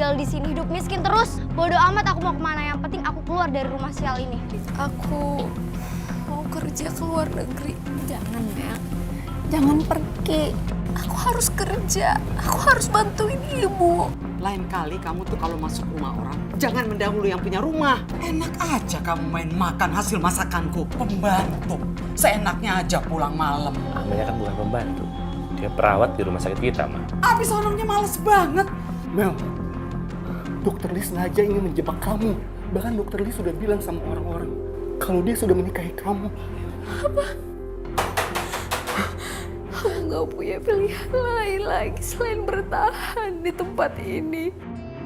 tinggal di sini hidup miskin terus. Bodoh amat aku mau kemana, yang penting aku keluar dari rumah sial ini. Aku mau kerja ke luar negeri. Jangan, Mel. Jangan pergi. Aku harus kerja. Aku harus bantuin ibu. Lain kali kamu tuh kalau masuk rumah orang, jangan mendahului yang punya rumah. Enak aja kamu main makan hasil masakanku. Pembantu. Seenaknya aja pulang malam. Amelia kan bukan pembantu. Dia perawat di rumah sakit kita, Ma. Abis orangnya males banget. Mel, Dokter Lee sengaja ingin menjebak kamu. Bahkan Dokter Lee sudah bilang sama orang-orang kalau dia sudah menikahi kamu. Apa? Aku nggak punya pilihan lain lagi selain bertahan di tempat ini.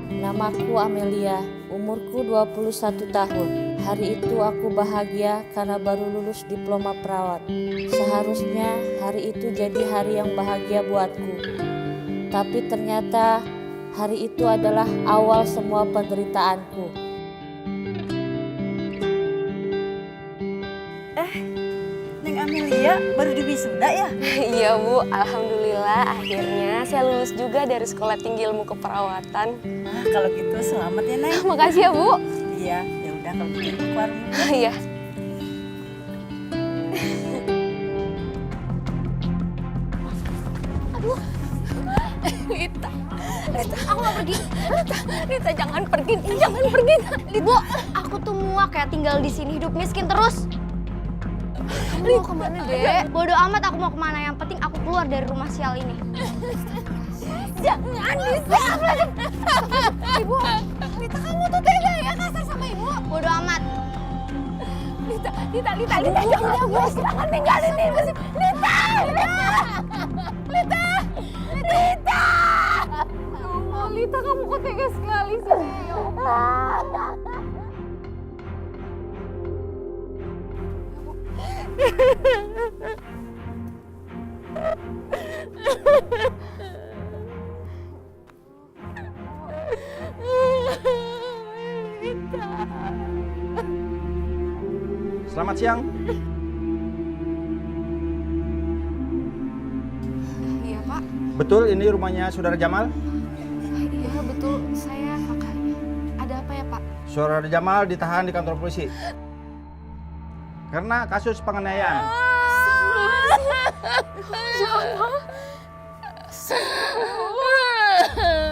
Namaku Amelia, umurku 21 tahun. Hari itu aku bahagia karena baru lulus diploma perawat. Seharusnya hari itu jadi hari yang bahagia buatku. Tapi ternyata hari itu adalah awal semua penderitaanku. Neng Amelia baru diwisuda ya? Iya Bu, alhamdulillah akhirnya saya lulus juga dari Sekolah Tinggi Ilmu Keperawatan. Nah, kalau gitu selamat ya, Neng. Makasih ya Bu. Iya, ya udah kalau gitu keluar. Iya. Lita, Aku gak pergi. Lita jangan pergi, jangan pergi. Bu, aku tuh muak ya tinggal di sini hidup miskin terus. Kamu mau kemana, Dek? Bodoh amat aku mau kemana, yang penting aku keluar dari rumah sial ini. Jangan, Lita. Ibu, Lita kamu tuh tega ya kasar sama ibu. Bodoh amat. Lita, jangan tinggalin ibu. Lita. Oh, Lita kamu kok tega sekali sih. Selamat siang. Iya Pak. Betul ini rumahnya Saudara Jamal? Iya betul, saya kakaknya. Ada apa ya Pak? Saudara Jamal ditahan di kantor polisi karena kasus penganiayaan.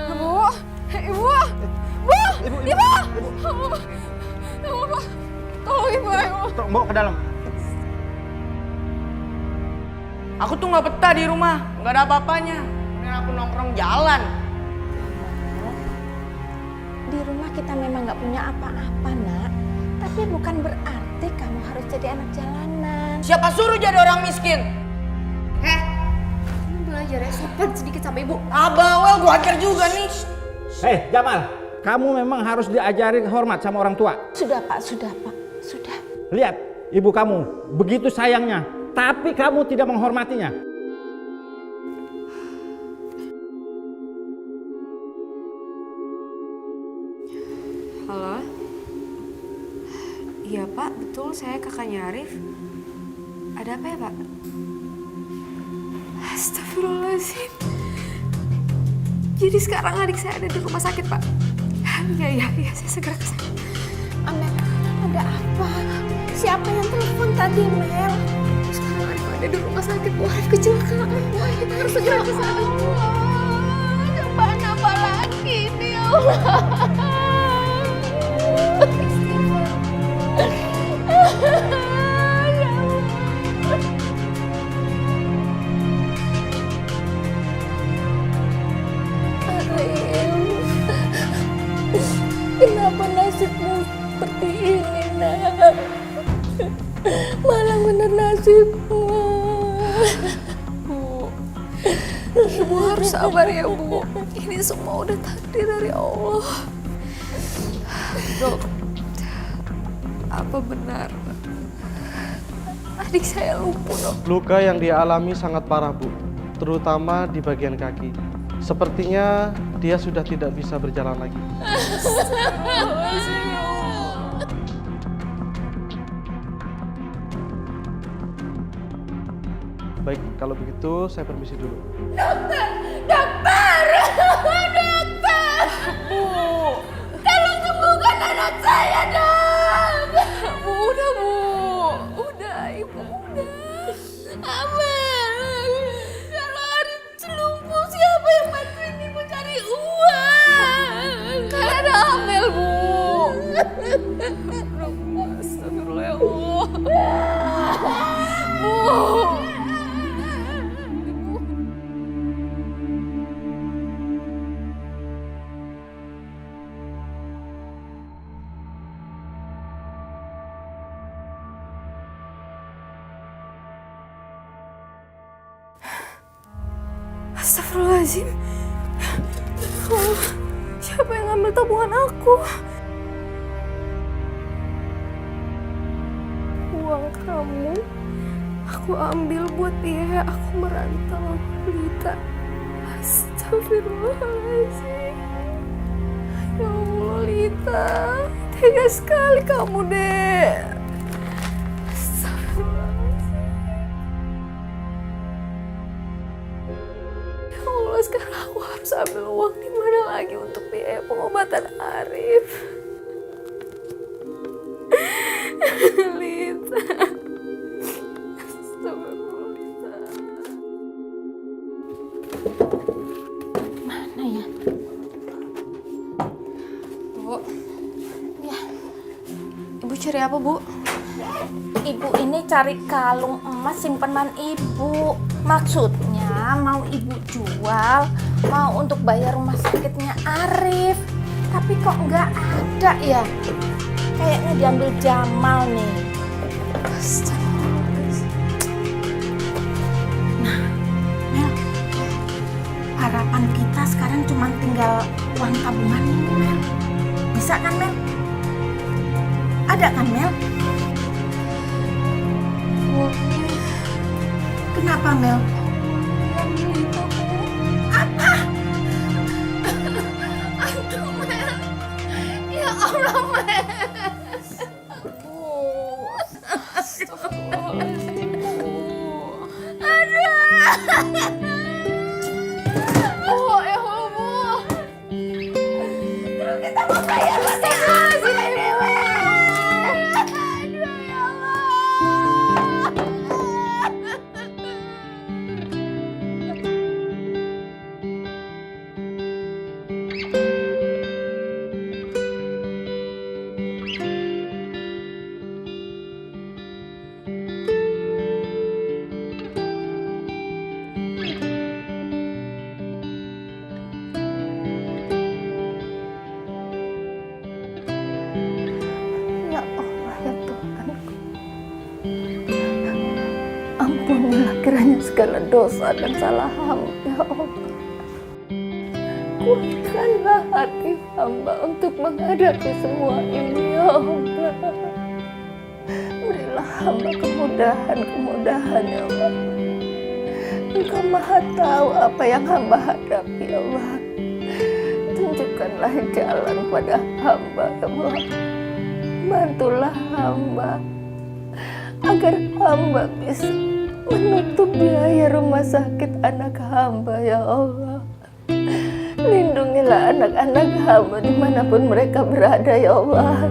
Ibu, tolong ibu. Tolong bawa ke dalam. Aku tuh nggak betah di rumah, nggak ada apa-apanya. Ini aku nongkrong jalan. Di rumah kita memang nggak punya apa-apa, Nak. Tapi bukan berarti kamu harus jadi anak jalanan. Siapa suruh jadi orang miskin? Belajar ya, sopan sedikit sama ibu. Bawel gua hajar juga nih. Hei Jamal, kamu memang harus diajari hormat sama orang tua. Sudah Pak, sudah. Lihat ibu kamu begitu sayangnya, tapi kamu tidak menghormatinya. Halo? Iya Pak, betul saya kakaknya Arif. Ada apa ya Pak? Astagfirullahaladzim. Jadi sekarang adik saya ada di rumah sakit Pak? Iya, saya segera ke sana. Amel, ada apa? Siapa yang telepon tadi, Mel? Sekarang Arif ada di rumah sakit, Bu. Arif kecelakaan. Wah, kita harus segera ke sana. Cobaan apa lagi ini, ya Allah? Kenapa nasibmu seperti ini, Nak? Malah bener nasibmu. Bu, Ibu harus sabar ya, Bu. Ini semua udah takdir dari Allah. Dok, apa benar adik saya lumpuh, Dok? Luka yang dia alami sangat parah, Bu. Terutama di bagian kaki. Sepertinya dia sudah tidak bisa berjalan lagi. Baik, kalau begitu saya permisi dulu. Dokter! anak saya dong. Bu, udah Bu. Udah, Ibu udah. Amel, kalau Arif celumpu siapa yang bantuin Ibu cari uang? Kan ada Amel, Bu. Astagfirullah ya Allah. Bu. Astagfirullahaladzim. Oh, siapa yang ngambil tabungan aku? Uang kamu aku ambil buat biaya aku merantau, Lita. Astagfirullahaladzim. Ya Allah, Lita. Tega sekali kamu, Dek. Sekarang aku harus ambil uang di mana lagi untuk biaya pengobatan Arif. Lita. Astagfirullah, Lita. Mana ya? Bu. Ya. Ibu cari apa, Bu? Ibu ini cari kalung emas simpanan ibu. Maksudnya mau ibu jual, mau untuk bayar rumah sakitnya Arif. Tapi kok nggak ada ya? Kayaknya diambil Jamal nih. Nah, Mel, harapan kita sekarang cuma tinggal uang tabungan ini, Mel. Bisa kan, Mel? Ada kan, Mel? Kenapa, Mel? Apa? Aduh, Mel. Ya Allah, Mel. Oh, ya Allah, Bu. Terus kita mau bayar masing-masing ini, Mel. Aduh, ya Allah. Ya Allah, ya Tuhanku. Ampunilah kiranya segala dosa dan salah hamba, ya Allah. Kuatkanlah hati hamba untuk menghadapi semua ini, ya Allah. Berilah hamba kemudahan, ya Allah. Engkau maha tahu apa yang hamba hadapi, ya Allah. Tunjukkanlah jalan pada hamba, ya Allah. Bantulah hamba agar hamba bisa menutup biaya rumah sakit anak hamba, ya Allah. Lindungilah anak-anak hamba dimanapun mereka berada, ya Allah.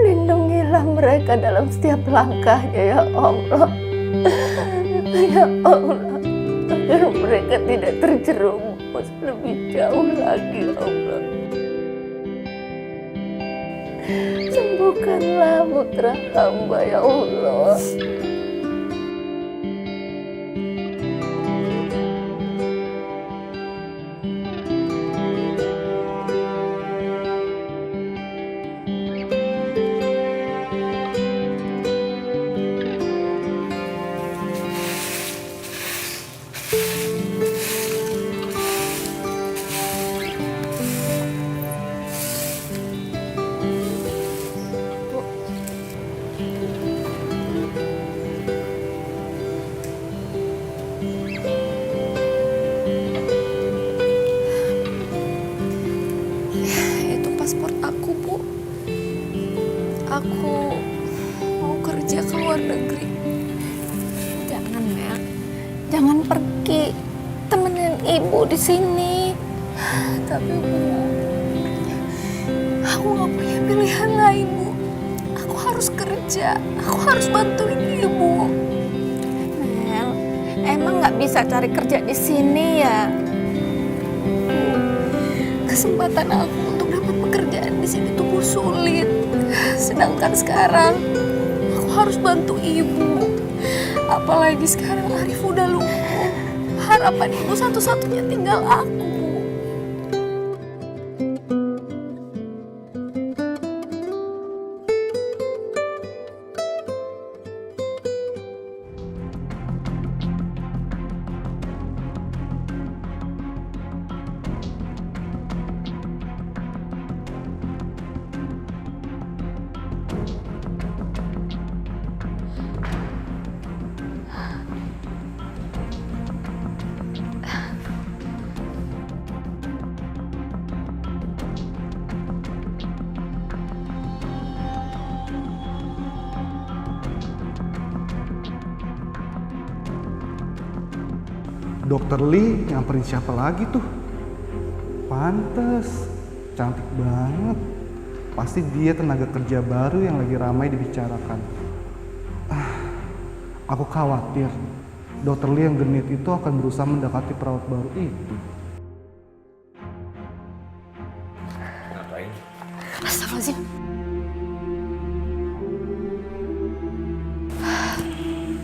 Lindungilah mereka dalam setiap langkahnya, ya Allah. Ya Allah, agar mereka tidak terjerumus lebih jauh lagi, ya Allah. Sembuhkanlah putra hamba, ya Allah. Itu paspor aku, Bu. Aku mau kerja ke luar negeri. Jangan, Mel. Jangan pergi. Temenin ibu di sini. Tapi, Bu, Aku gak punya pilihan lain, Bu. Aku harus kerja. Aku harus bantuin Ibu. Mel, emang nggak bisa cari kerja di sini ya? Kesempatan aku untuk dapat pekerjaan di sini tuh sulit. Sedangkan sekarang aku harus bantu Ibu. Apalagi sekarang Arif udah lumpuh. Harapan Ibu satu-satunya tinggal aku. Dokter Lee nyamperin siapa lagi tuh? Pantes, cantik banget. Pasti dia tenaga kerja baru yang lagi ramai dibicarakan. Aku khawatir Dokter Lee yang genit itu akan berusaha mendekati perawat baru itu. Ngapain? Astagfirullahaladzim.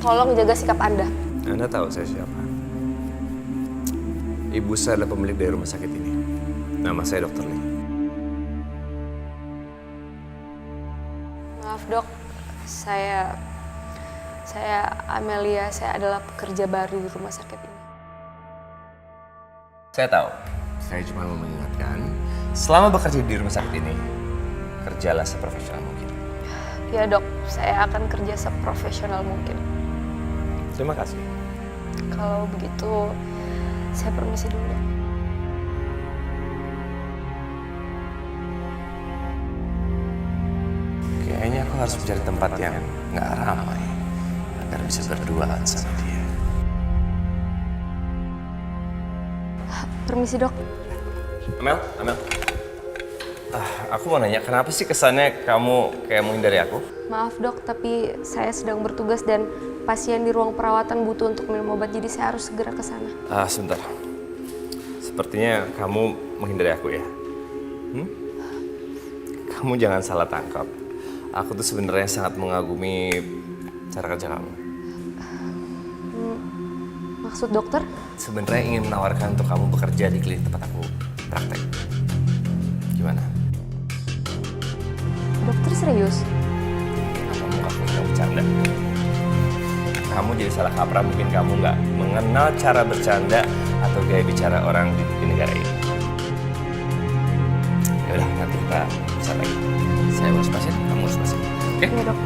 Tolong jaga sikap Anda. Anda tahu saya siapa? Ibu saya adalah pemilik dari rumah sakit ini. Nama saya Dr. Lee. Maaf dok, saya Amelia, saya adalah pekerja baru di rumah sakit ini. Saya tahu. Saya cuma mau mengingatkan, selama bekerja di rumah sakit ini, kerjalah seprofesional mungkin. Ya dok, saya akan kerja seprofesional mungkin. Terima kasih. Kalau begitu, saya permisi dulu dok. Kayaknya aku harus mencari tempat yang nggak ramai agar bisa berduaan sama dia. Permisi dok. Amel. Aku mau nanya, kenapa sih kesannya kamu kayak menghindari aku? Maaf dok, tapi saya sedang bertugas dan pasien di ruang perawatan butuh untuk minum obat, jadi saya harus segera ke sana. Sebentar. Sepertinya kamu menghindari aku ya? Kamu jangan salah tangkap. Aku tuh sebenarnya sangat mengagumi cara kerja kamu. Maksud dokter? Sebenarnya ingin menawarkan untuk kamu bekerja di klinik tempat aku praktek. Gimana? Dokter serius? Kenapa muka kamu sedang bercanda? Kamu jadi salah kaprah, mungkin kamu nggak mengenal cara bercanda atau gaya bicara orang di negara ini. Ya udah, nanti kita bisa lagi. Saya urus pasien, kamu urus pasien. Oke? Iya dok.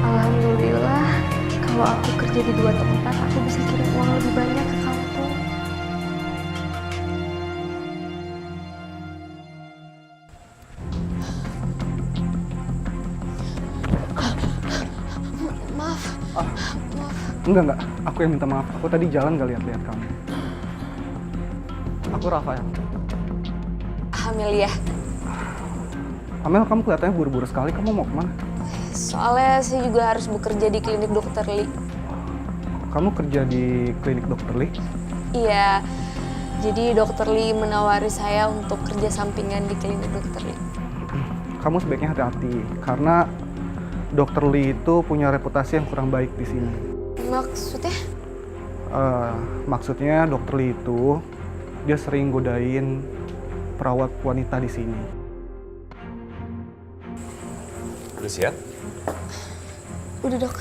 Alhamdulillah, kalau aku kerja di 2 tempat, aku bisa kirim uang lebih banyak ke kampung. Maaf. Enggak. Aku yang minta maaf. Aku tadi jalan gak lihat-lihat kamu. Aku Rafael. Amelia. Amel, kamu kelihatannya buru-buru sekali. Kamu mau kemana? Soalnya saya juga harus bekerja di klinik Dokter Lee. Kamu kerja di klinik Dokter Lee? Iya. Jadi Dokter Lee menawari saya untuk kerja sampingan di klinik Dokter Lee. Kamu sebaiknya hati-hati karena Dokter Lee itu punya reputasi yang kurang baik di sini. Maksudnya? Maksudnya Dokter Lee itu dia sering godain perawat wanita di sini. Udah siap? Udah dok.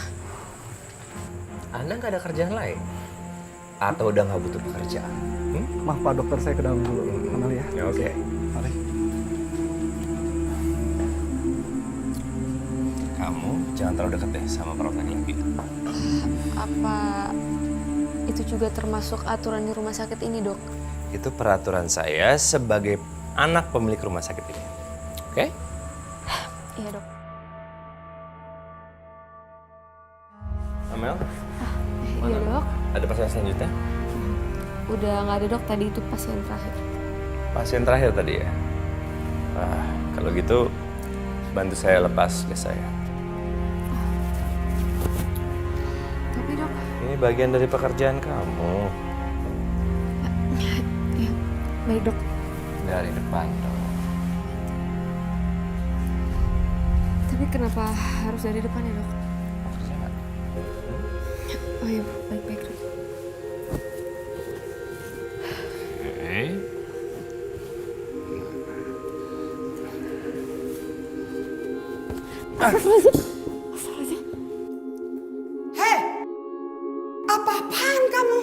Anda nggak ada kerjaan lain? Atau udah nggak butuh pekerjaan? Maaf Pak Dokter, saya ke dalam dulu. Amelia. Ya, oke. Mari. Kamu jangan terlalu dekat deh sama perawat laki-laki. Apa itu juga termasuk aturan di rumah sakit ini dok? Itu peraturan saya sebagai anak pemilik rumah sakit ini. Oke? Iya dok. Amel? Iya dok. Ada pasien selanjutnya? Udah nggak ada dok, tadi itu pasien terakhir. Pasien terakhir tadi ya? Wah, kalau gitu bantu saya lepas gas saya. Tapi dok, Ini bagian dari pekerjaan kamu. ya baik dok. Dari depan dong. Tapi kenapa harus dari depan ya dok? Mau kerja nggak? Oh iya, baik-baik dok. Oke. Hei, apa-apaan kamu